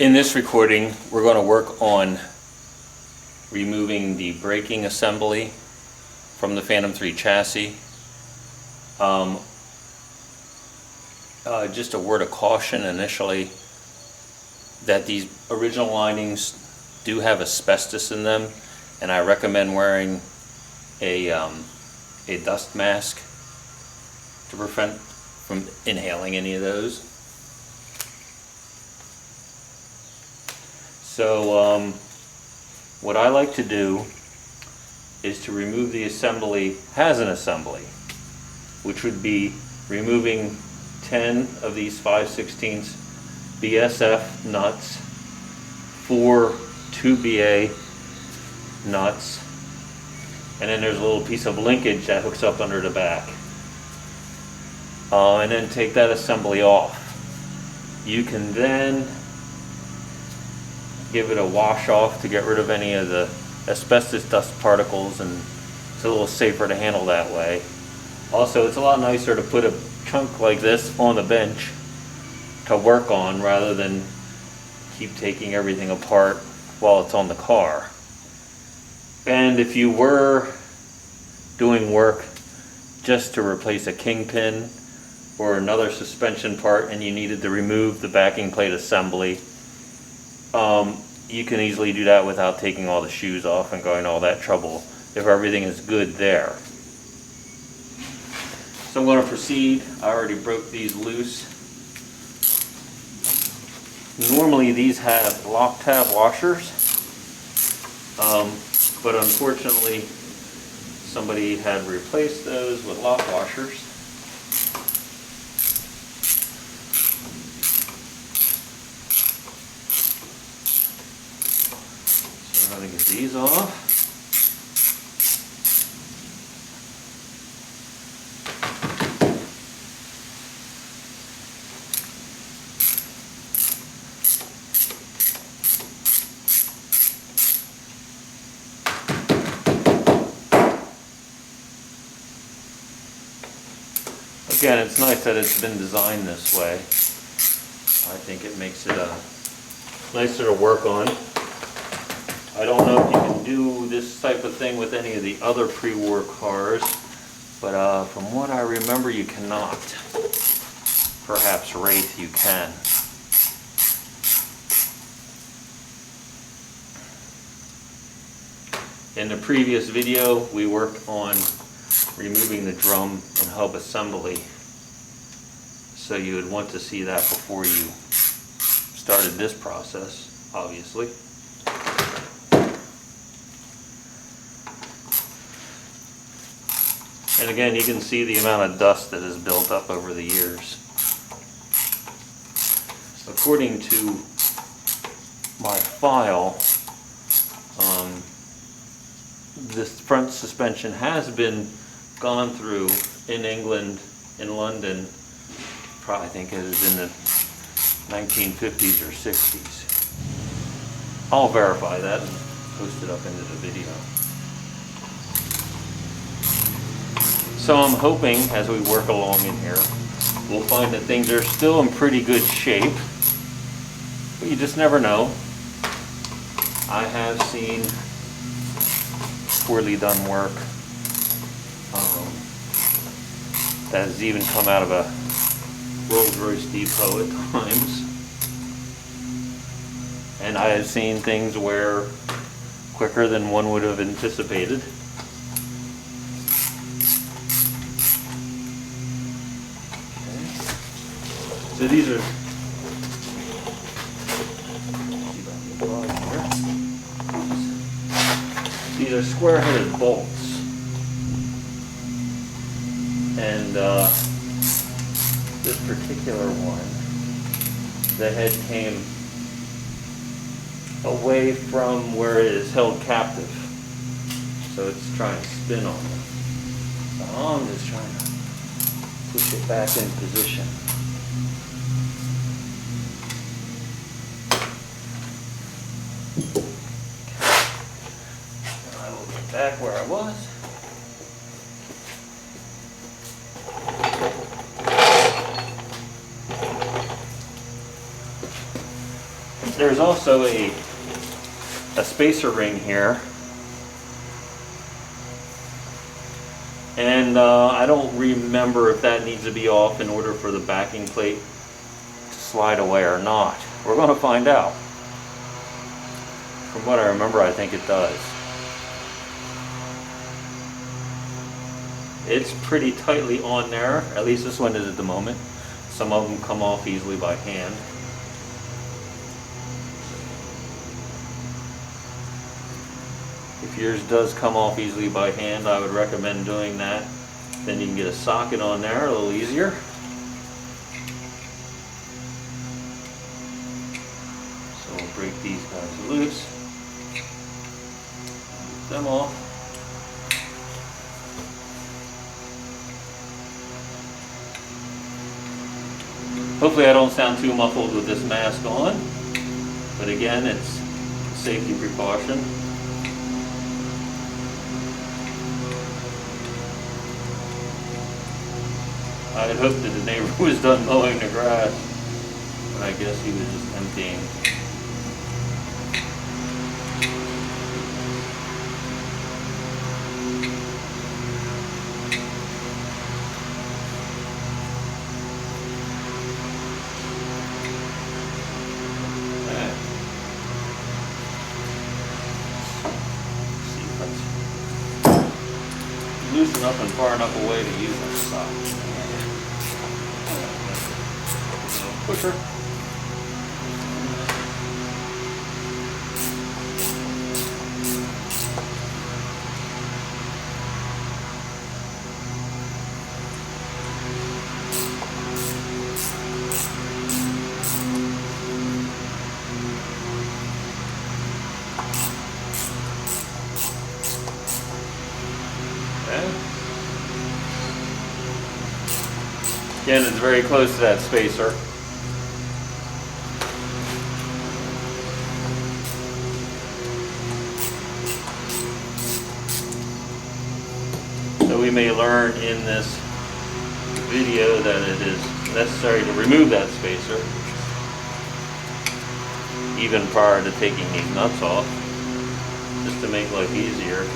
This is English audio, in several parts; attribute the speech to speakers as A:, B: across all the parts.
A: In this recording, we're going to work on removing the braking assembly from the Phantom 3 chassis. Just a word of caution initially that these original linings do have asbestos in them, and I recommend wearing a dust mask to prevent from inhaling any of those. So what I like to do is to remove the assembly as an assembly, which would be removing 10 of these 5/16 BSF nuts, 4 2BA nuts, and then there's a little piece of linkage that hooks up under the back. And then take that assembly off. You can then give it a wash off to get rid of any of the asbestos dust particles, and it's a little safer to handle that way. Also, it's a lot nicer to put a chunk like this on the bench to work on rather than keep taking everything apart while it's on the car. And if you were doing work just to replace a kingpin or another suspension part and you needed to remove the backing plate assembly, you can easily do that without taking all the shoes off and going all that trouble if everything is good there. So I'm going to proceed. I already broke these loose. Normally these have lock tab washers, but unfortunately somebody had replaced those with lock washers. So I'm going to get these off. Again, it's nice that it's been designed this way. I think it makes it nicer to work on. I don't know if you can do this type of thing with any of the other pre-war cars, but from what I remember you cannot. Perhaps Wraith you can. In the previous video we worked on removing the drum and hub assembly, so you would want to see that before you started this process, obviously. And again, you can see the amount of dust that has built up over the years. According to my file, this front suspension has been gone through in England, in London, probably I think it was in the 1950s or 60s. I'll verify that and post it up into the video. So I'm hoping as we work along in here, we'll find that things are still in pretty good shape, but you just never know. I have seen poorly done work that has even come out of a Rolls-Royce depot at times. And I have seen things wear quicker than one would have anticipated. Okay. So these are square-headed bolts. And this particular one, the head came away from where it is held captive, so it's trying to spin on it. So I'm just trying to push it back in position. And I will get back where I was. there's also a spacer ring here. And I don't remember if that needs to be off in order for the backing plate to slide away or not. We're going to find out. From what I remember, I think it does. It's pretty tightly on there, at least this one is at the moment. Some of them come off easily by hand. If yours does come off easily by hand, I would recommend doing that. Then you can get a socket on there a little easier. So we'll break these guys loose. Get them off. Hopefully I don't sound too muffled with this mask on, but again, it's a safety precaution. I had hoped that the neighbor was done mowing the grass, but I guess he was just emptying. Loose enough and far enough away to use that sock. Pusher. Again, it's very close to that spacer. So we may learn in this video that it is necessary to remove that spacer even prior to taking these nuts off, just to make life easier.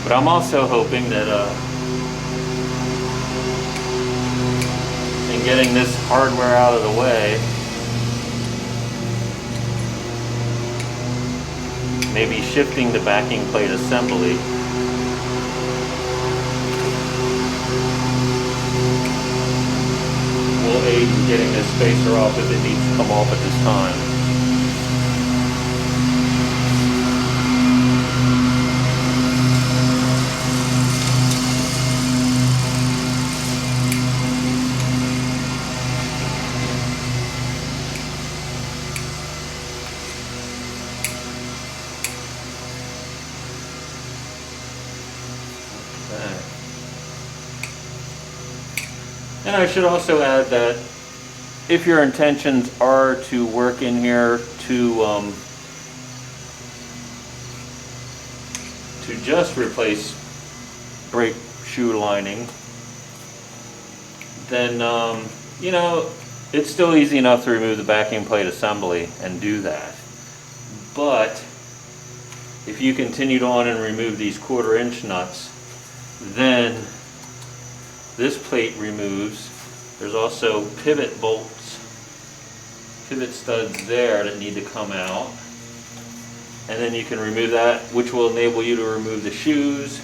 A: But I'm also hoping that in getting this hardware out of the way, maybe shifting the backing plate assembly will aid in getting this spacer off if it needs to come off at this time. And I should also add that if your intentions are to work in here to just replace brake shoe lining, then you know, it's still easy enough to remove the backing plate assembly and do that. But if you continued on and remove these 1/4" nuts, then this plate removes. There's also pivot bolts, pivot studs there that need to come out. And then you can remove that, which will enable you to remove the shoes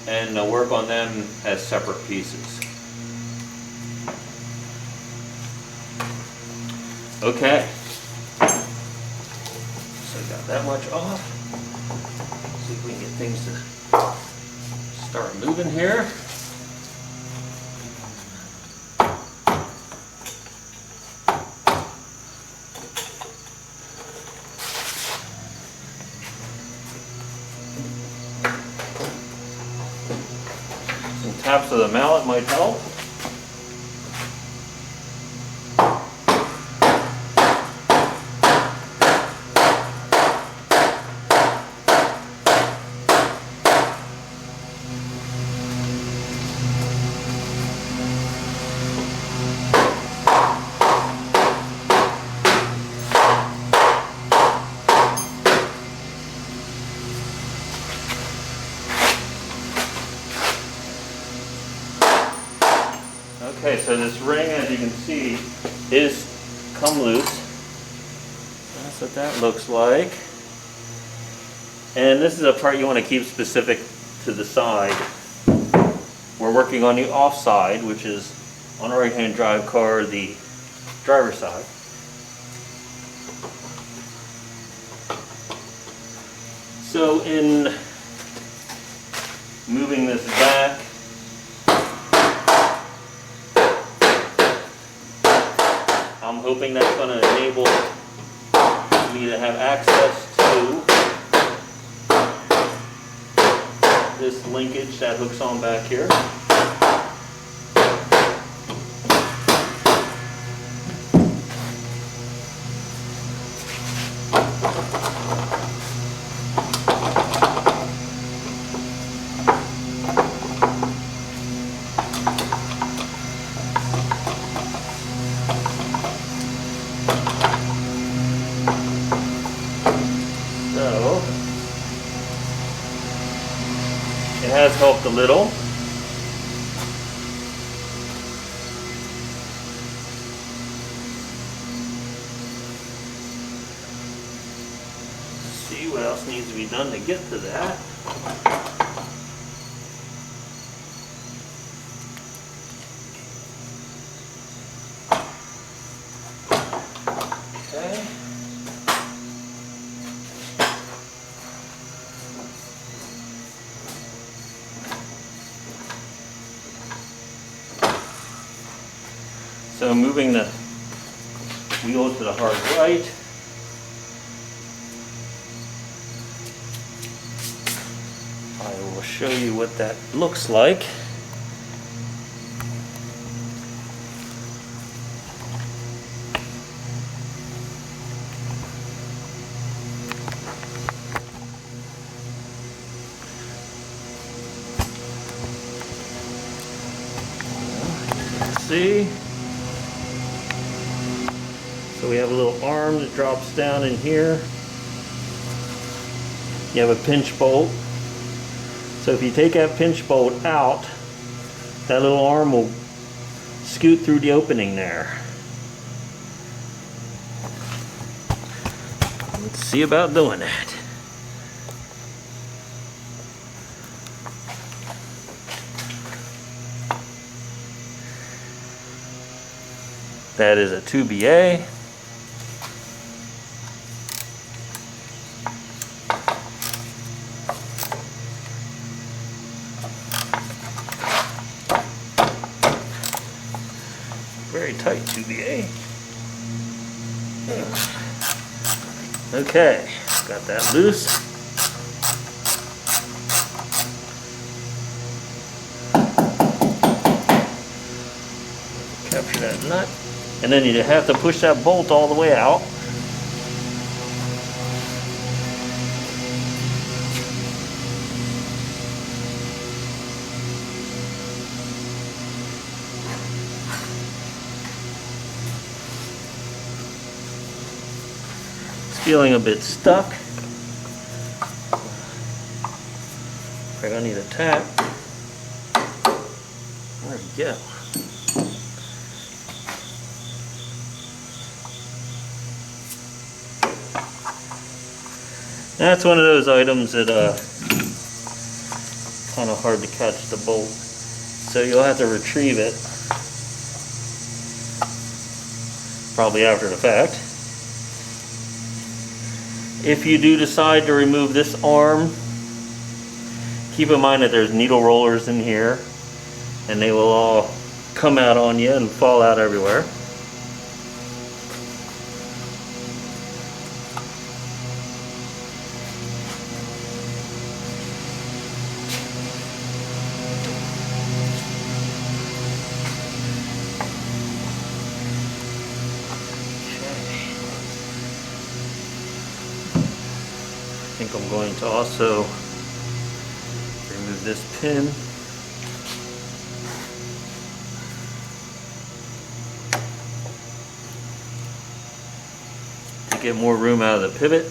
A: and work on them as separate pieces. Okay. So I got that much off. See if we can get things to start moving here. Taps of the mallet might help. Okay, so this ring, as you can see, is come loose. That's what that looks like. And this is a part you want to keep specific to the side. We're working on the off side, which is on a right-hand drive car, the driver's side. So in moving this back, I'm hoping that's going to enable me to have access to this linkage that hooks on back here. So it has helped a little. Let's see what else needs to be done to get to that. Okay. So moving the wheel to the hard right. I will show you what that looks like. See? So we have a little arm that drops down in here. You have a pinch bolt. So if you take that pinch bolt out, that little arm will scoot through the opening there. Let's see about doing that. That is a 2BA. Very tight 2BA. Okay, got that loose. Capture that nut. And then you have to push that bolt all the way out. Feeling a bit stuck. I'm gonna need a tap. There we go. That's one of those items that kind of hard to catch the bolt, so you'll have to retrieve it probably after the fact. If you do decide to remove this arm, keep in mind that there's needle rollers in here and they will all come out on you and fall out everywhere. I think I'm going to also remove this pin. To get more room out of the pivot.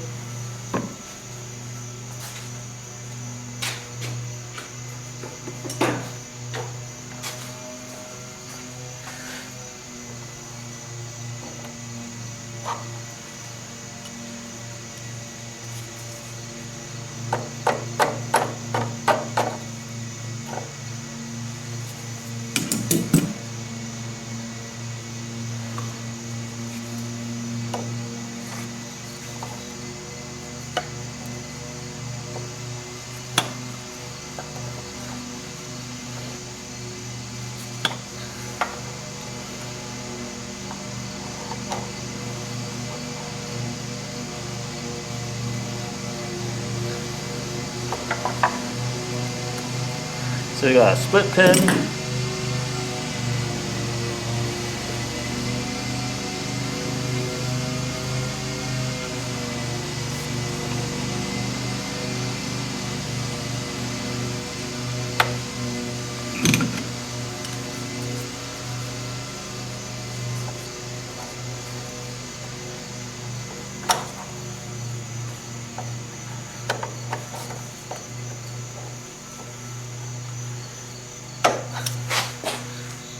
A: So you got a split pin.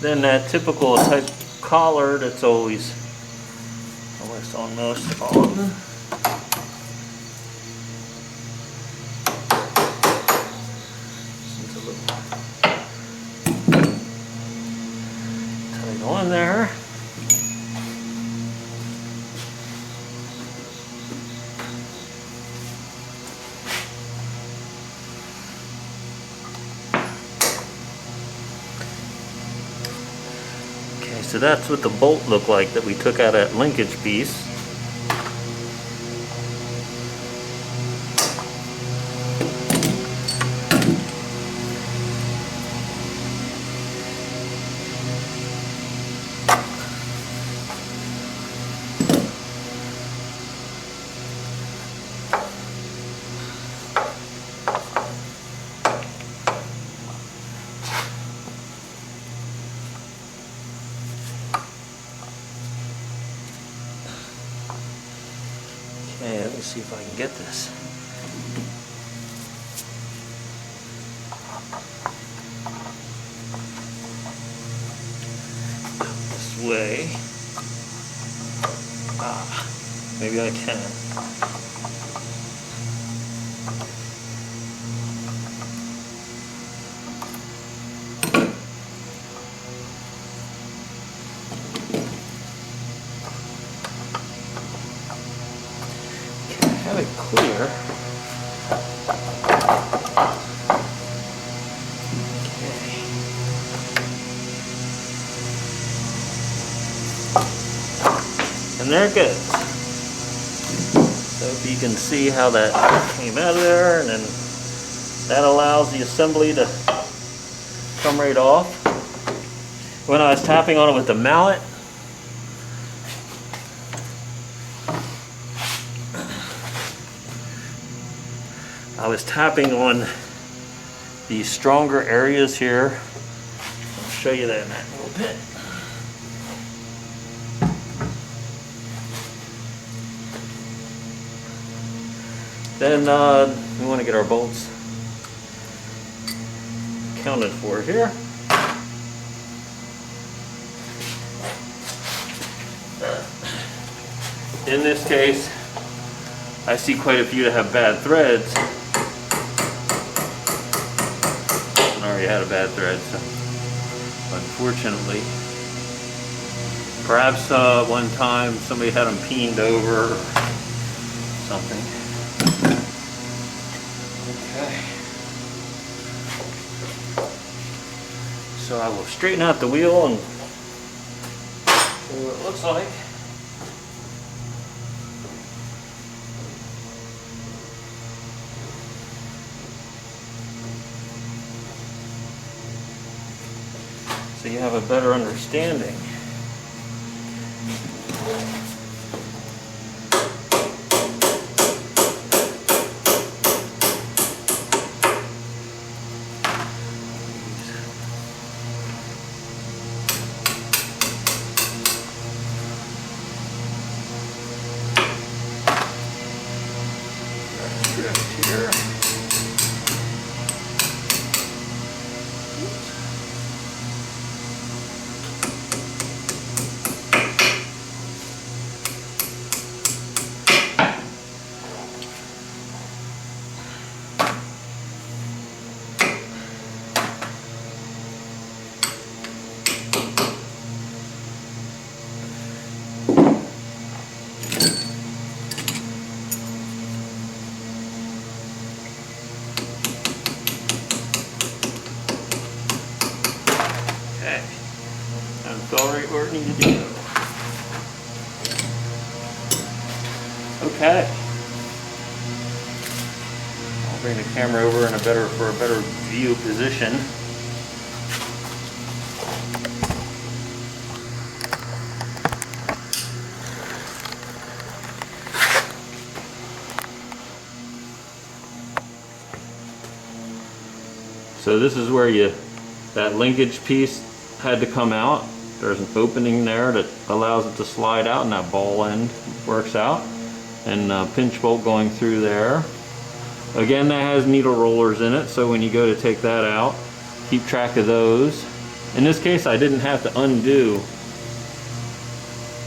A: Then that typical type collar that's always on most all of them. Seems a little tight on there. So that's what the bolt looked like that we took out of that linkage piece. Okay, let me see if I can get this. This way. Maybe I can. Have it clear. Okay. And there it goes. So if you can see how that came out of there, and then that allows the assembly to come right off. When I was tapping on it with the mallet, I was tapping on the stronger areas here. I'll show you that in a little bit. Then we want to get our bolts counted for here. In this case, I see quite a few that have bad threads. I already had a bad thread, so unfortunately. Perhaps one time somebody had them peened over or something. Okay. So I will straighten out the wheel and show you what it looks like. So you have a better understanding. Here. It's all right where it needs to go. Okay. I'll bring the camera over in for a better view position. So this is where that linkage piece had to come out. There's an opening there that allows it to slide out, and that ball end works out. And pinch bolt going through there. Again, that has needle rollers in it, so when you go to take that out, keep track of those. In this case, I didn't have to undo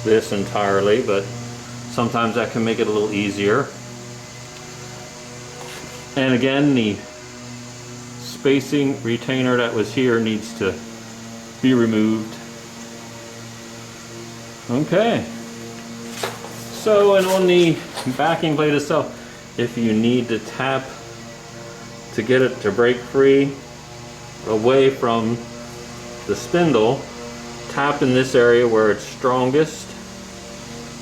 A: this entirely, but sometimes that can make it a little easier. And again, the spacing retainer that was here needs to be removed. Okay. So, and on the backing plate itself, if you need to tap to get it to break free away from the spindle, tap in this area where it's strongest,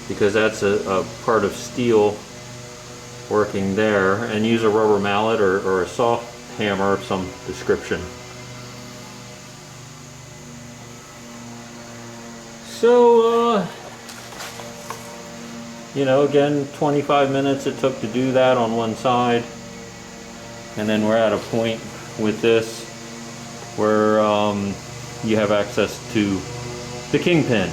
A: because that's a part of steel working there, and use a rubber mallet or a soft hammer of some description. So, you know, again, 25 minutes it took to do that on one side, and then we're at a point with this where you have access to the kingpin.